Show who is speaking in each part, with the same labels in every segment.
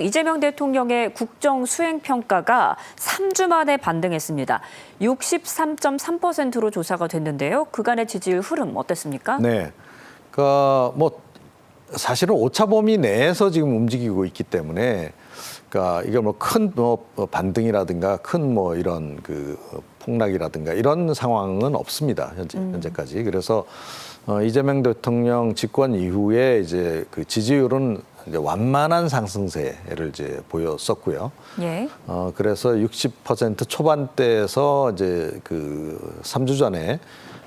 Speaker 1: 이재명 대통령의 국정 수행 평가가 3주 만에 반등했습니다. 63.3%로 조사가 됐는데요. 그간의 지지율 흐름 어땠습니까?
Speaker 2: 네, 사실은 오차 범위 내에서 지금 움직이고 있기 때문에, 이게 큰 반등이라든가 큰 이런 폭락이라든가 이런 상황은 없습니다. 현재까지. 그래서 이재명 대통령 집권 이후에 이제 그 지지율은 이제 완만한 상승세를 이제 보였었고요.
Speaker 1: 예.
Speaker 2: 그래서 60% 초반대에서 이제 3주 전에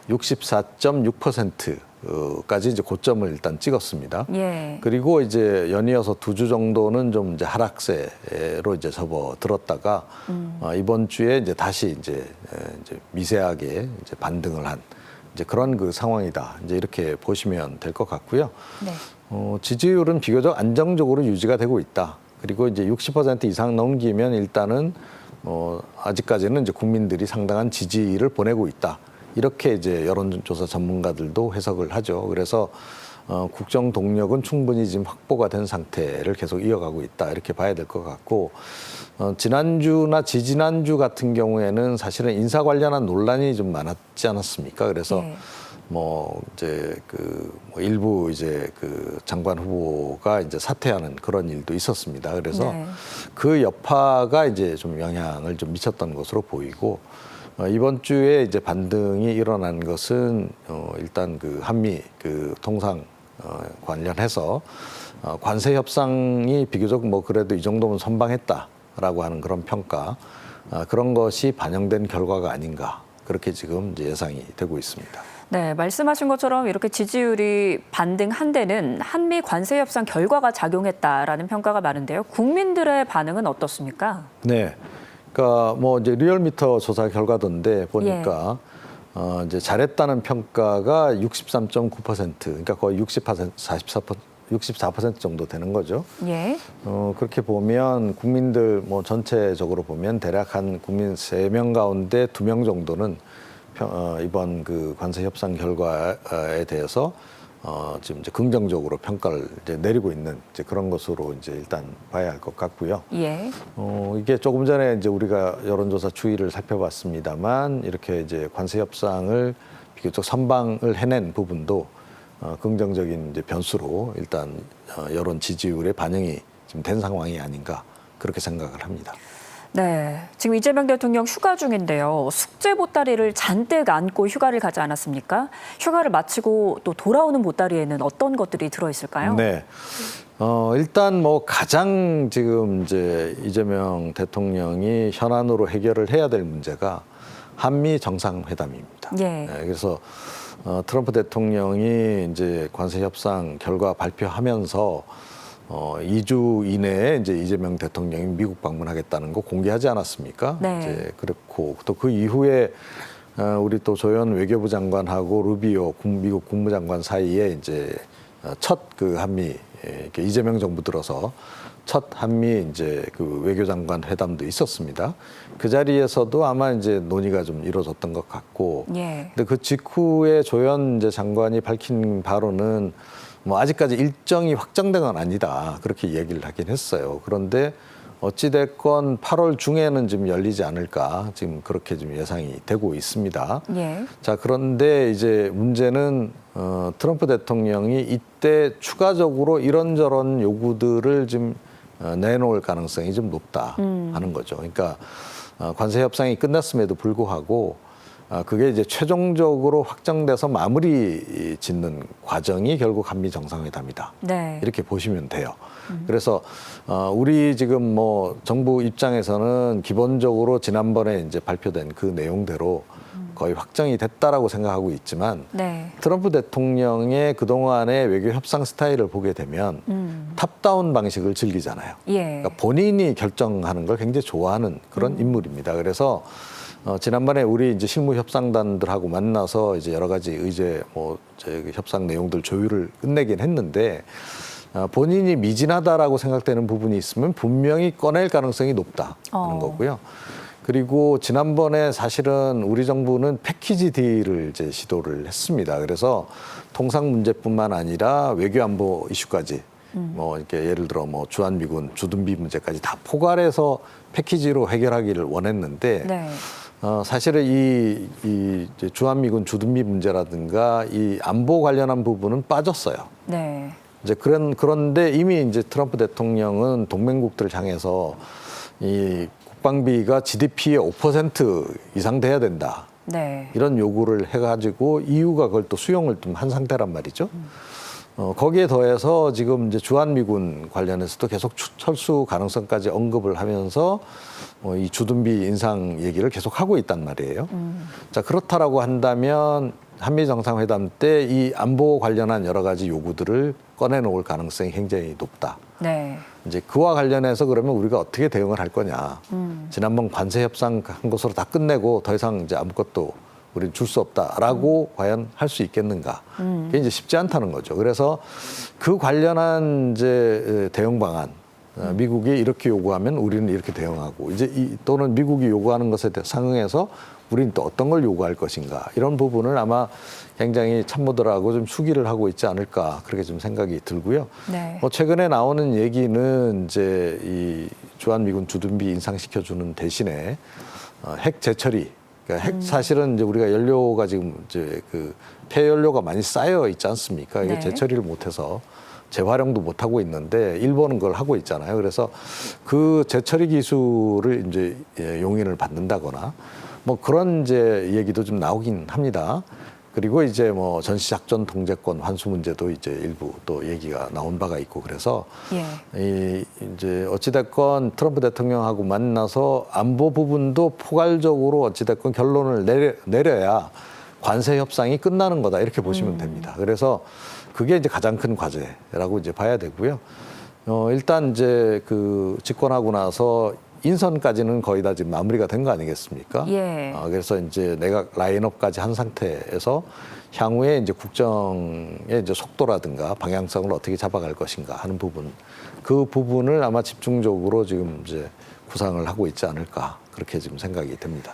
Speaker 2: 64.6%까지 이제 고점을 일단 찍었습니다.
Speaker 1: 예.
Speaker 2: 그리고 이제 연이어서 2주 정도는 좀 이제 하락세로 이제 접어들었다가 이번 주에 이제 다시 이제 미세하게 이제 반등을 한 이제 그런 상황이다. 이제 이렇게 보시면 될 것 같고요.
Speaker 1: 네.
Speaker 2: 지지율은 비교적 안정적으로 유지가 되고 있다. 그리고 이제 60% 이상 넘기면 일단은 아직까지는 이제 국민들이 상당한 지지를 보내고 있다. 이렇게 이제 여론조사 전문가들도 해석을 하죠. 그래서 국정 동력은 충분히 지금 확보가 된 상태를 계속 이어가고 있다. 이렇게 봐야 될 것 같고, 지난주나 지지난주 같은 경우에는 사실은 인사 관련한 논란이 좀 많았지 않았습니까? 그래서
Speaker 1: 네.
Speaker 2: 일부 장관 후보가 이제 사퇴하는 그런 일도 있었습니다. 그래서
Speaker 1: 네.
Speaker 2: 그 여파가 이제 좀 영향을 좀 미쳤던 것으로 보이고, 이번 주에 이제 반등이 일어난 것은 일단 한미 통상 관련해서 관세 협상이 비교적 그래도 이 정도면 선방했다라고 하는 그런 평가, 그런 것이 반영된 결과가 아닌가, 그렇게 지금 이제 예상이 되고 있습니다.
Speaker 1: 네, 말씀하신 것처럼 이렇게 지지율이 반등한 데는 한미 관세 협상 결과가 작용했다라는 평가가 많은데요. 국민들의 반응은 어떻습니까?
Speaker 2: 네. 이제 리얼미터 조사 결과던데 보니까 이제 잘했다는 평가가 63.9%, 그러니까 거의 64% 정도 되는 거죠.
Speaker 1: 예.
Speaker 2: 그렇게 보면 국민들 전체적으로 보면 대략 한 국민 3명 가운데 2명 정도는 이번 관세 협상 결과에 대해서 지금 이제 긍정적으로 평가를 이제 내리고 있는 이제 그런 것으로 이제 일단 봐야 할 것 같고요.
Speaker 1: 예.
Speaker 2: 이게 조금 전에 이제 우리가 여론조사 추이를 살펴봤습니다만, 이렇게 이제 관세 협상을 비교적 선방을 해낸 부분도 긍정적인 이제 변수로 일단 여론 지지율의 반영이 지금 된 상황이 아닌가, 그렇게 생각을 합니다.
Speaker 1: 네, 지금 이재명 대통령 휴가 중인데요. 숙제 보따리를 잔뜩 안고 휴가를 가지 않았습니까? 휴가를 마치고 또 돌아오는 보따리에는 어떤 것들이 들어있을까요?
Speaker 2: 네, 일단 가장 지금 이제 이재명 대통령이 현안으로 해결을 해야 될 문제가 한미 정상회담입니다.
Speaker 1: 예.
Speaker 2: 네, 그래서 트럼프 대통령이 이제 관세 협상 결과 발표하면서 2주 이내에 이제 이재명 대통령이 미국 방문하겠다는 거 공개하지 않았습니까?
Speaker 1: 네.
Speaker 2: 이제 그렇고 또 그 이후에 우리 또 조현 외교부 장관하고 루비오 미국 국무장관 사이에 이제 첫 한미 이재명 정부 들어서 첫 한미 이제 외교장관 회담도 있었습니다. 그 자리에서도 아마 이제 논의가 좀 이루어졌던 것 같고,
Speaker 1: 예.
Speaker 2: 근데 그 직후에 조현 이제 장관이 밝힌 바로는 아직까지 일정이 확정된 건 아니다, 그렇게 얘기를 하긴 했어요. 그런데 어찌됐건 8월 중에는 지금 열리지 않을까, 지금 그렇게 좀 예상이 되고 있습니다.
Speaker 1: 예.
Speaker 2: 자, 그런데 이제 문제는 트럼프 대통령이 이때 추가적으로 이런저런 요구들을 좀 내놓을 가능성이 좀 높다 하는 거죠. 그러니까 관세 협상이 끝났음에도 불구하고 그게 이제 최종적으로 확정돼서 마무리 짓는 과정이 결국 한미 정상회담이다.
Speaker 1: 네.
Speaker 2: 이렇게 보시면 돼요. 그래서 우리 지금 정부 입장에서는 기본적으로 지난번에 이제 발표된 그 내용대로 거의 확정이 됐다라고 생각하고 있지만,
Speaker 1: 네.
Speaker 2: 트럼프 대통령의 그동안의 외교 협상 스타일을 보게 되면 탑다운 방식을 즐기잖아요.
Speaker 1: 예.
Speaker 2: 그러니까 본인이 결정하는 걸 굉장히 좋아하는 그런 인물입니다. 그래서 지난번에 우리 이제 실무 협상단들하고 만나서 이제 여러 가지 협상 내용들 조율을 끝내긴 했는데, 본인이 미진하다라고 생각되는 부분이 있으면 분명히 꺼낼 가능성이 높다는 거고요. 그리고 지난번에 사실은 우리 정부는 패키지 딜을 이제 시도를 했습니다. 그래서 통상 문제뿐만 아니라 외교 안보 이슈까지 뭐 이렇게 예를 들어 뭐 주한미군 주둔비 문제까지 다 포괄해서 패키지로 해결하기를 원했는데
Speaker 1: 네.
Speaker 2: 사실은 이 이제 주한미군 주둔비 문제라든가 이 안보 관련한 부분은 빠졌어요.
Speaker 1: 네.
Speaker 2: 이제 그런데 이미 이제 트럼프 대통령은 동맹국들을 향해서 이 국방비가 GDP의 5% 이상 돼야 된다.
Speaker 1: 네.
Speaker 2: 이런 요구를 해가지고 EU가 그걸 또 수용을 좀 한 상태란 말이죠. 거기에 더해서 지금 이제 주한미군 관련해서도 계속 철수 가능성까지 언급을 하면서 이 주둔비 인상 얘기를 계속 하고 있단 말이에요. 자, 그렇다라고 한다면 한미 정상회담 때 이 안보 관련한 여러 가지 요구들을 꺼내놓을 가능성이 굉장히 높다.
Speaker 1: 네.
Speaker 2: 이제 그와 관련해서 그러면 우리가 어떻게 대응을 할 거냐. 지난번 관세 협상 한 것으로 다 끝내고 더 이상 이제 아무것도 우리는 줄 수 없다라고 과연 할 수 있겠는가. 그게 이제 쉽지 않다는 거죠. 그래서 그 관련한 이제 대응 방안, 미국이 이렇게 요구하면 우리는 이렇게 대응하고 이제 또는 미국이 요구하는 것에 상응해서 우리는 또 어떤 걸 요구할 것인가. 이런 부분을 아마 굉장히 참모들하고 좀 수기를 하고 있지 않을까 그렇게 좀 생각이 들고요.
Speaker 1: 네.
Speaker 2: 뭐 최근에 나오는 얘기는 이제 이 주한미군 주둔비 인상시켜주는 대신에 핵 재처리, 그러니까 핵 사실은 이제 우리가 연료가 지금 이제 그 폐연료가 많이 쌓여 있지 않습니까? 이게
Speaker 1: 네.
Speaker 2: 재처리를 못해서 재활용도 못 하고 있는데 일본은 그걸 하고 있잖아요. 그래서 그 재처리 기술을 이제 용인을 받는다거나 뭐 그런 이제 얘기도 좀 나오긴 합니다. 그리고 이제 뭐 전시작전 통제권 환수 문제도 이제 일부 또 얘기가 나온 바가 있고 그래서
Speaker 1: 예.
Speaker 2: 이제 어찌됐건 트럼프 대통령하고 만나서 안보 부분도 포괄적으로 어찌됐건 결론을 내려야 관세 협상이 끝나는 거다 이렇게 보시면 됩니다. 그래서 그게 이제 가장 큰 과제라고 이제 봐야 되고요. 일단 이제 그 집권하고 나서 인선까지는 거의 다 지금 마무리가 된 거 아니겠습니까?
Speaker 1: 예.
Speaker 2: 그래서 이제 내각 라인업까지 한 상태에서 향후에 이제 국정의 이제 속도라든가 방향성을 어떻게 잡아갈 것인가 하는 부분, 그 부분을 아마 집중적으로 지금 이제 구상을 하고 있지 않을까 그렇게 지금 생각이 됩니다.